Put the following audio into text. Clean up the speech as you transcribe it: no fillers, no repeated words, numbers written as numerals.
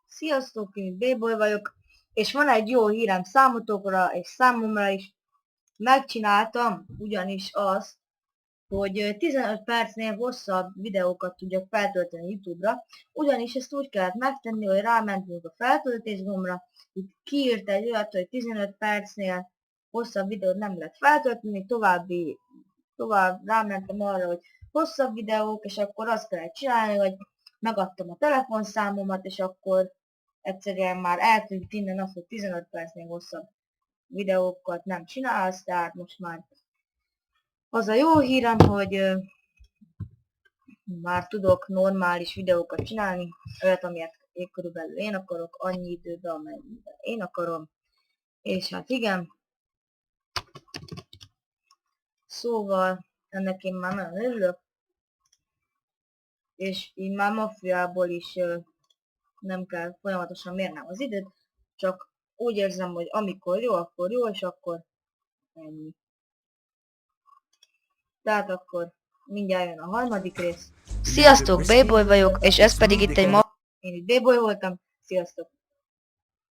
Sziasztok, én B-boy vagyok, és van egy jó hírem számotokra és számomra is. Megcsináltam ugyanis azt, hogy 15 percnél hosszabb videókat tudjak feltölteni YouTube-ra, ugyanis ezt úgy kellett megtenni, hogy rámentünk a feltöltés gombra, itt kiírt egy olyat, hogy 15 percnél hosszabb videót nem lehet feltölteni, tovább rámentem arra, hogy hosszabb videók, és akkor azt kellett csinálni, hogy megadtam a telefonszámomat, és akkor egyszerűen már eltűnt innen az, hogy 15 percnél hosszabb videókat nem csinálsz, tehát most már az a jó hírem, hogy már tudok normális videókat csinálni, olyat, amilyet körülbelül én akarok, annyi időben, amennyiben én akarom, és hát igen, szóval ennek én már nagyon örülök, és így már maffiából is nem kell folyamatosan mérnem az időt, csak úgy érzem, hogy amikor jó, és akkor ennyi. Tehát akkor mindjárt jön a harmadik rész. Sziasztok, B-boy vagyok, és ez pedig itt egy Én itt B-boy voltam, sziasztok!